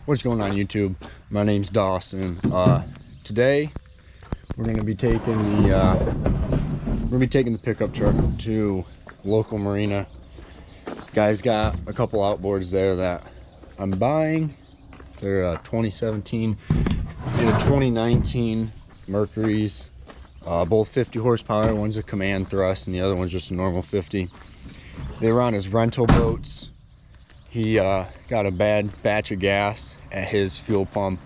What's going on, YouTube? My name's Dawson. Today we're gonna be taking the pickup truck to local marina. Guy's got a couple outboards there that I'm buying. They're 2017 and a 2019 Mercury's, both 50 horsepower. One's a command thrust and the other one's just a normal 50. They were on his rental boats. He got a bad batch of gas at his fuel pump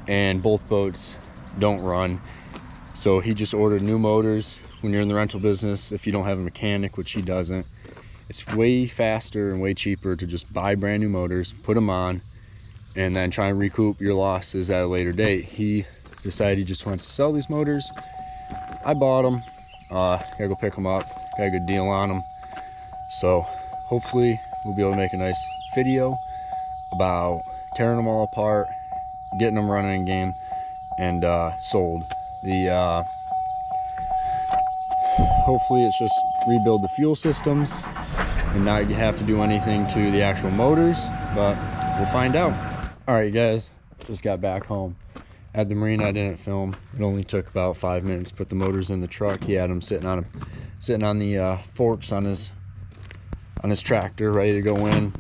and both boats don't run. So he just ordered new motors. When you're in the rental business, if you don't have a mechanic, which he doesn't, it's way faster and way cheaper to just buy brand new motors, put them on, and then try and recoup your losses at a later date. He decided he just wants to sell these motors. I bought them. Gotta go pick them up. Got a good deal on them. So hopefully we'll be able to make a nice video about tearing them all apart, getting them running in game, and sold. Hopefully it's just rebuild the fuel systems and not have to do anything to the actual motors, but we'll find out. All right, guys, just got back home. At the marina, I didn't film. It only took about 5 minutes to put the motors in the truck. He had them sitting on the forks on his tractor, ready to go in.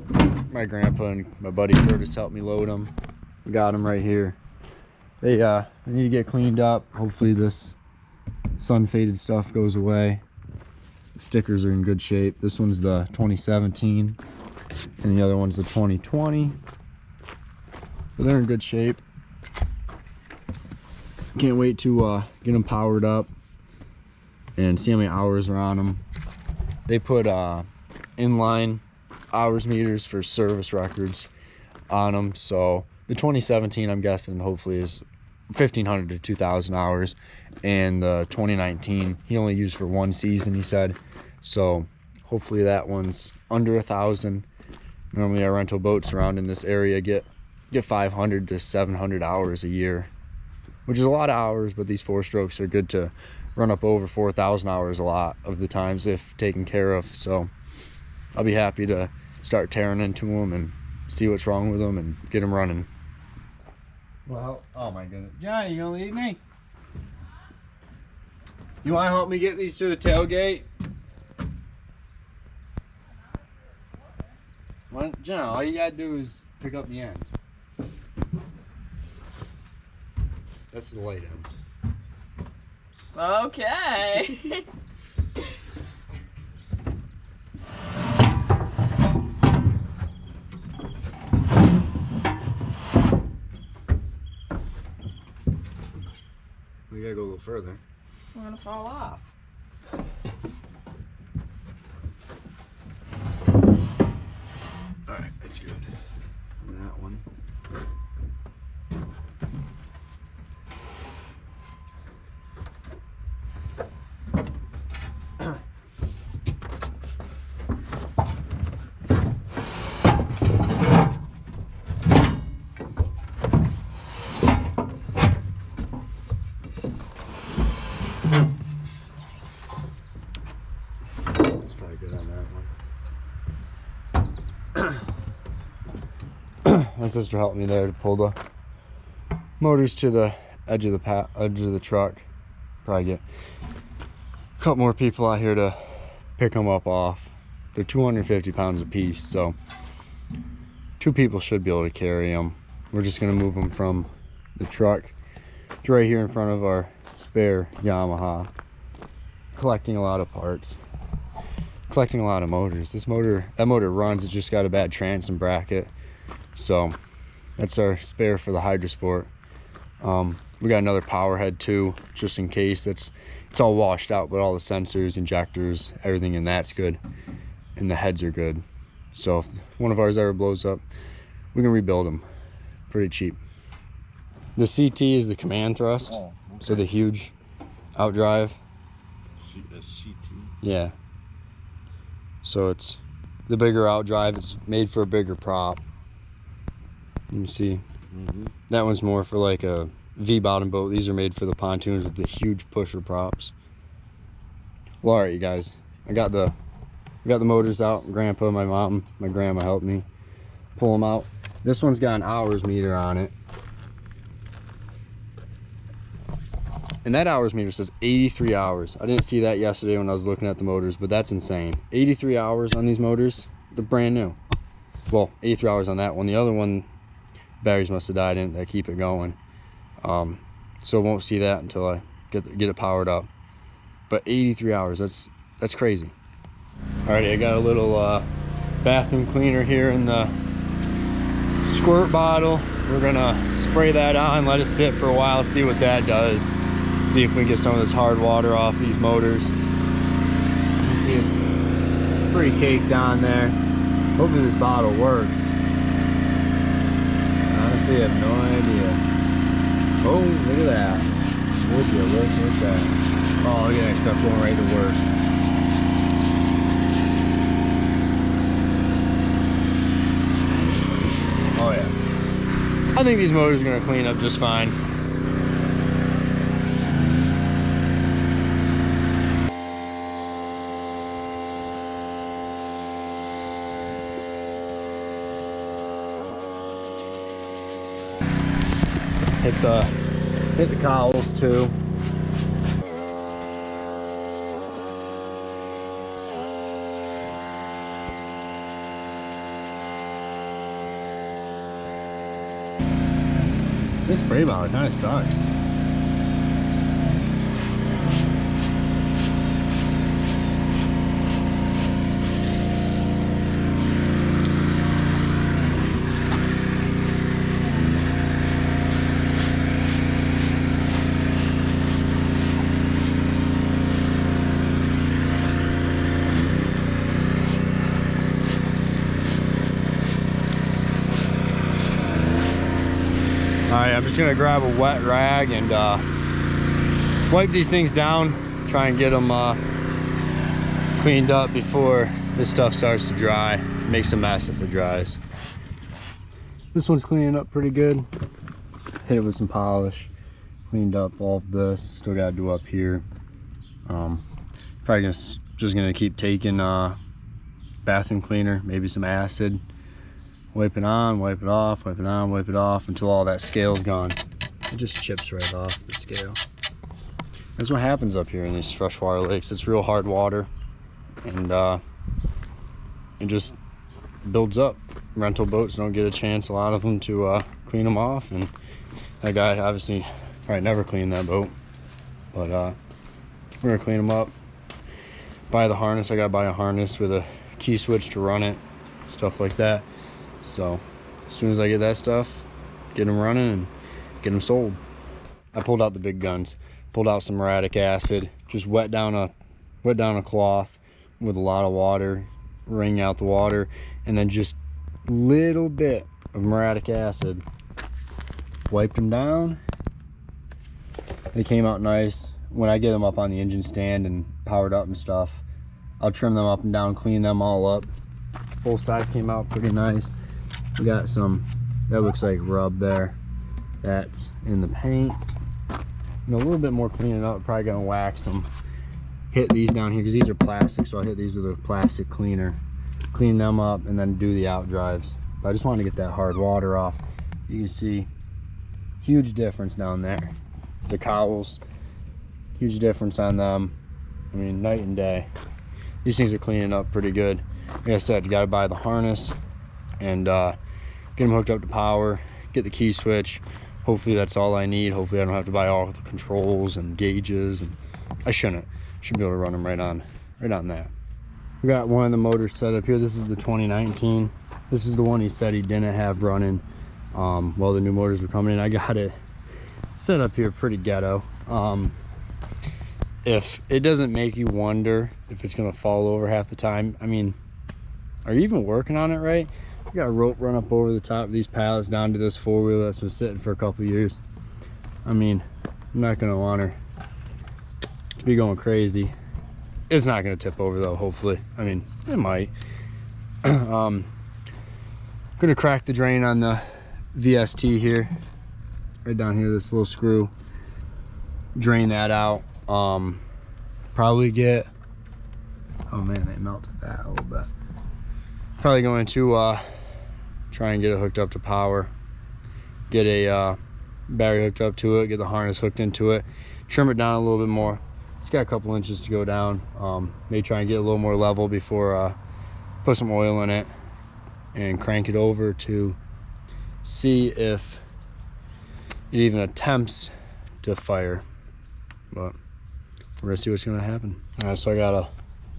My grandpa and my buddy Curtis helped me load them. We got them right here. They need to get cleaned up. Hopefully this sun faded stuff goes away. The stickers are in good shape. This one's the 2017 and the other one's the 2020, but they're in good shape. Can't wait to get them powered up and see how many hours are on them. They put inline hours meters for service records on them. So the 2017, I'm guessing, hopefully is 1,500 to 2,000 hours, and the 2019 he only used for one season, he said. So hopefully that one's under 1,000. Normally our rental boats around in this area get 500 to 700 hours a year, which is a lot of hours, but these 4-strokes are good to run up over 4,000 hours a lot of the times if taken care of. So I'll be happy to start tearing into them and see what's wrong with them and get them running. Well, oh my goodness. Johnny, you gonna leave me? You wanna help me get these to the tailgate? Well, John, all you gotta do is pick up the end. That's the light end. Okay. We gotta go a little further. We're gonna fall off. Alright, that's good. And that one. That's probably good on that one. My sister helped me there to pull the motors to the edge of the truck. Probably get a couple more people out here to pick them up off. They're 250 pounds a piece, so 2 people should be able to carry them. We're just gonna move them from the truck to right here in front of our spare Yamaha. Collecting a lot of parts, collecting a lot of motors. That motor runs. It's just got a bad transom bracket, so that's our spare for the Hydrosport. We got another power head too, just in case. It's all washed out, but all the sensors, injectors, everything in that's good, and the heads are good. So if one of ours ever blows up, we can rebuild them pretty cheap. The CT is the command thrust. Oh, okay. So the huge outdrive. CT. Yeah. So it's the bigger outdrive. It's made for a bigger prop. You can see that one's more for like a V-bottom boat. These are made for the pontoons with the huge pusher props. Well, all right, you guys. I got the motors out. Grandpa, my mom, my grandma helped me pull them out. This one's got an hours meter on it. And that hours meter says 83 hours. I didn't see that yesterday when I was looking at the motors, but that's insane. 83 hours on these motors. They're brand new. Well, 83 hours on that one. The other one, batteries must have died in it that keep it going. So won't see that until I get it powered up. But 83 hours, that's crazy. Alrighty, I got a little bathroom cleaner here in the squirt bottle. We're gonna spray that on, let it sit for a while, see what that does. See if we can get some of this hard water off these motors. You can see it's pretty caked on there. Hopefully this bottle works. Honestly, I have no idea. Oh, look at that. Would you look at that? Oh, look at that stuff going right to work. Oh yeah. I think these motors are gonna clean up just fine. Hit the cowls too. This spray bottle kind of sucks. Alright, I'm just gonna grab a wet rag and wipe these things down, try and get them cleaned up before this stuff starts to dry. Makes a mess if it dries. This one's cleaning up pretty good. Hit it with some polish, cleaned up all of this. Still gotta do up here. Probably just gonna keep taking bathroom cleaner, maybe some acid. Wipe it on, wipe it off, wipe it on, wipe it off until all that scale's gone. It just chips right off the scale. That's what happens up here in these freshwater lakes. It's real hard water, and it just builds up. Rental boats don't get a chance, a lot of them, to clean them off, and that guy obviously probably never cleaned that boat. But we're gonna clean them up. Buy the harness. I gotta buy a harness with a key switch to run it, stuff like that. So as soon as I get that stuff, get them running and get them sold. I pulled out the big guns, pulled out some muriatic acid, just wet down a cloth with a lot of water, wring out the water, and then just little bit of muriatic acid. Wiped them down. They came out nice. When I get them up on the engine stand and powered up and stuff, I'll trim them up and down, clean them all up. Both sides came out pretty nice. We got some, that looks like rub there. That's in the paint. And a little bit more cleaning up. Probably gonna wax them. Hit these down here because these are plastic, so I'll hit these with a plastic cleaner. Clean them up and then do the out drives. But I just wanted to get that hard water off. You can see huge difference down there. The cowls, huge difference on them. I mean, night and day. These things are cleaning up pretty good. Like I said, you gotta buy the harness and get them hooked up to power, get the key switch. Hopefully that's all I need. Hopefully I don't have to buy all the controls and gauges, and I should be able to run them right on that. We got one of the motors set up here. This is the 2019. This is the one he said he didn't have running while the new motors were coming in. I got it set up here pretty ghetto. If it doesn't make you wonder if it's gonna fall over half the time, I mean, are you even working on it right? We got a rope run up over the top of these pallets down to this four-wheeler that's been sitting for a couple years. I mean, I'm not gonna want her to be going crazy. It's not gonna tip over though, hopefully. I mean, it might. Gonna crack the drain on the VST here, right down here, this little screw. Drain that out. Probably get, oh man, they melted that a little bit. Probably going to try and get it hooked up to power, get a battery hooked up to it, get the harness hooked into it, trim it down a little bit more. It's got a couple inches to go down. May try and get a little more level before put some oil in it and crank it over to see if it even attempts to fire. But we're gonna see what's gonna happen. All right, so I got a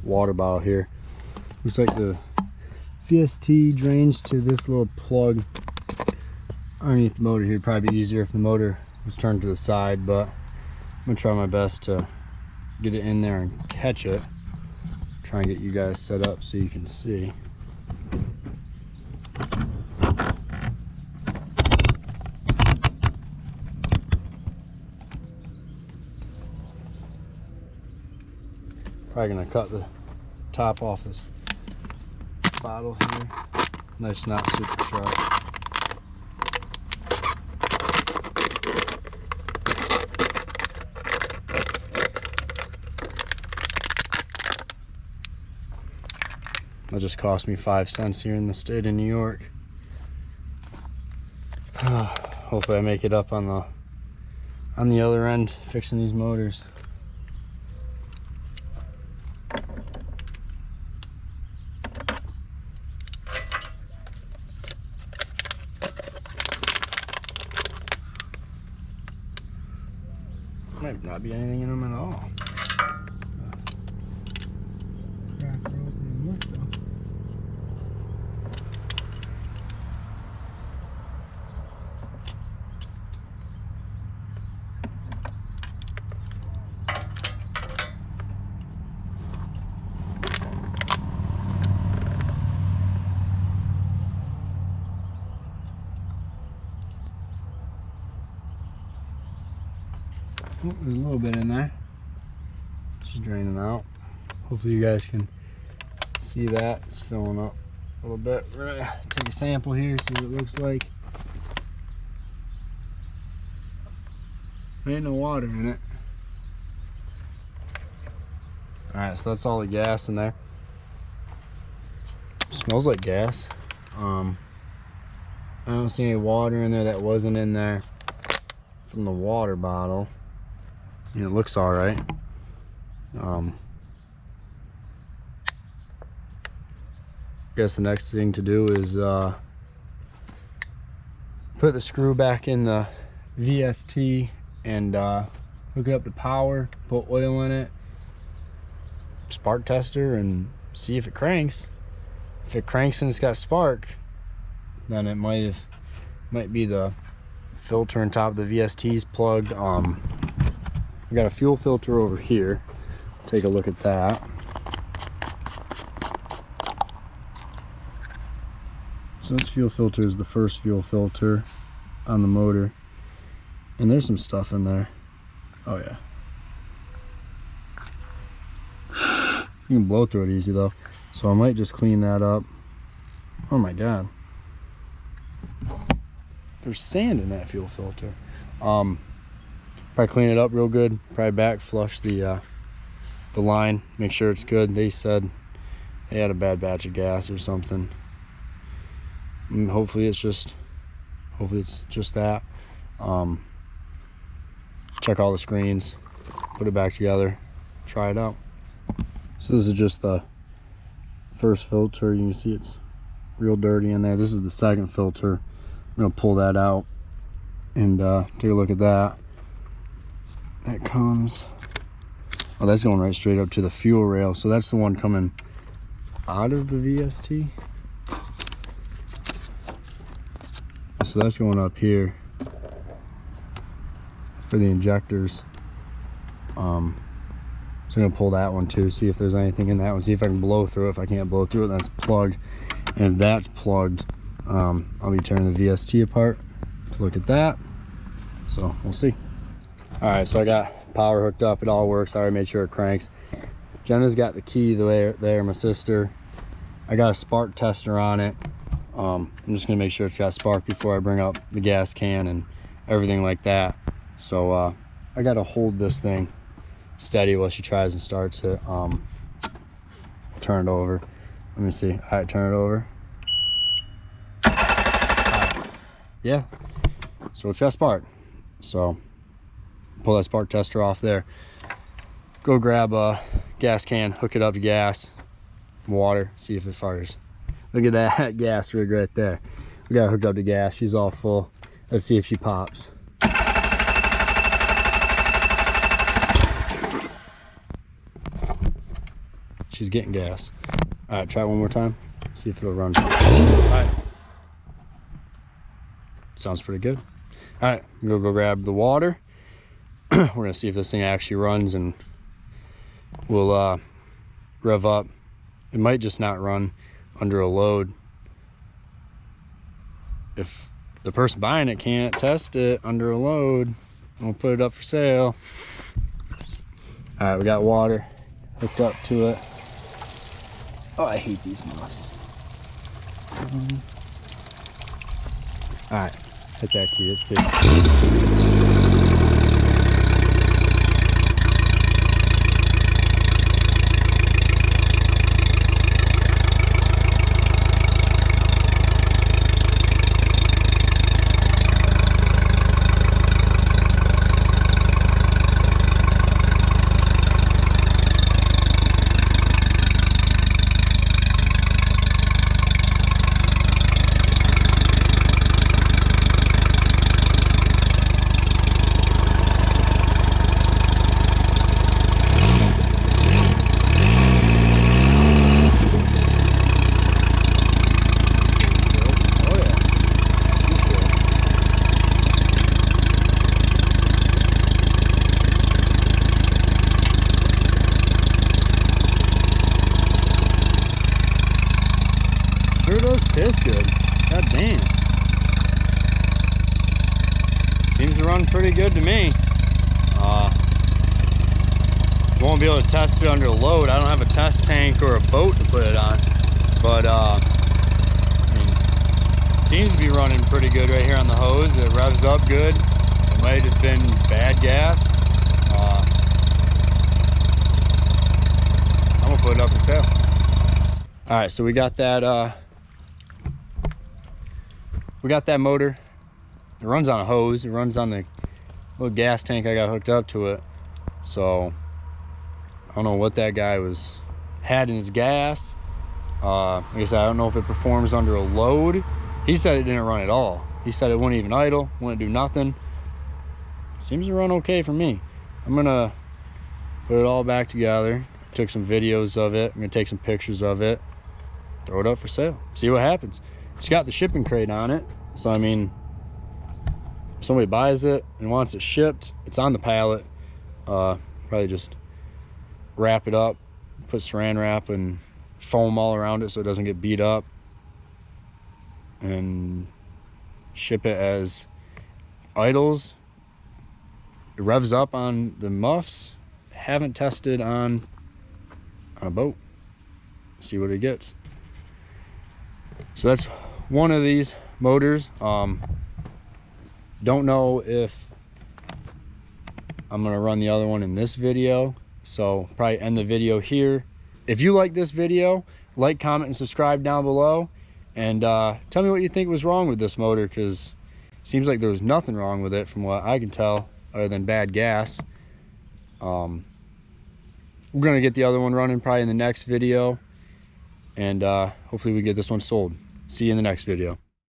water bottle here. Looks like the VST drains to this little plug underneath the motor here. It'd probably be easier if the motor was turned to the side, but I'm gonna try my best to get it in there and catch it. Try and get you guys set up so you can see. Probably gonna cut the top off this bottle here. Knife's not super sharp. That just cost me 5 cents here in the state of New York. Hopefully I make it up on the other end fixing these motors. Might not be anything in them at all. Oh, there's a little bit in there. Just draining out. Hopefully you guys can see that. It's filling up a little bit. We're gonna take a sample here, see what it looks like. There ain't no water in it. Alright, so that's all the gas in there. Smells like gas. I don't see any water in there that wasn't in there from the water bottle. It looks all right. Guess the next thing to do is put the screw back in the VST and hook it up to power, put oil in it, spark tester, and see if it cranks. If it cranks and it's got spark, then it might be the filter on top of the VST's plugged. We got a fuel filter over here. Take a look at that. So this fuel filter is the first fuel filter on the motor. And there's some stuff in there. Oh yeah. You can blow through it easy though. So I might just clean that up. Oh my God. There's sand in that fuel filter. Probably clean it up real good. Probably back flush the line. Make sure it's good. They said they had a bad batch of gas or something. And hopefully it's just that. Check all the screens. Put it back together. Try it out. So this is just the first filter. You can see it's real dirty in there. This is the second filter. I'm gonna pull that out and take a look at that. That comes, oh, that's going right straight up to the fuel rail. So that's the one coming out of the VST. So that's going up here for the injectors. So I'm gonna pull that one too, see if there's anything in that one, see if I can blow through it. If I can't blow through it, then it's plugged. And if that's plugged, I'll be tearing the VST apart to look at that. So we'll see. All right, so I got power hooked up. It all works. I already made sure it cranks. Jenna's got the key there, my sister. I got a spark tester on it. I'm just gonna make sure it's got spark before I bring up the gas can and everything like that. So I gotta hold this thing steady while she tries and starts it. Turn it over. Let me see. All right, turn it over. yeah, so it's got spark. So pull that spark tester off there, go grab a gas can, hook it up to gas, water, see if it fires. Look at that gas rig right there. We got her hooked up to gas. She's all full. Let's see if she pops. She's getting gas. All right, try it one more time. See if it'll run. All right. Sounds pretty good. All right, go grab the water. We're gonna see if this thing actually runs, and we'll rev up. It might just not run under a load. If the person buying it can't test it under a load, we'll put it up for sale. All right, we got water hooked up to it. Oh, I hate these muffs. All right, hit that key, let's see. Sure does taste good. God damn. Seems to run pretty good to me. Won't be able to test it under a load. I don't have a test tank or a boat to put it on. But I mean, seems to be running pretty good right here on the hose. It revs up good. It might have just been bad gas. I'm gonna put it up for sale. All right, so we got that motor. It runs on a hose. It runs on the little gas tank I got hooked up to it. So I don't know what that guy had in his gas. Like I said, I don't know if it performs under a load. He said it didn't run at all. He said it wouldn't even idle, wouldn't do nothing. Seems to run okay for me. I'm gonna put it all back together. Took some videos of it. I'm gonna take some pictures of it, throw it up for sale, see what happens. It's got the shipping crate on it, so I mean, if somebody buys it and wants it shipped, it's on the pallet. Probably just wrap it up, put saran wrap and foam all around it so it doesn't get beat up, and ship it as idles. It revs up on the muffs. Haven't tested on a boat. See what it gets. So that's one of these motors. Don't know if I'm gonna run the other one in this video, so probably end the video here. If you like this video, like, comment, and subscribe down below, and tell me what you think was wrong with this motor, because it seems like there was nothing wrong with it from what I can tell, other than bad gas. We're gonna get the other one running probably in the next video, and hopefully we get this one sold. See you in the next video.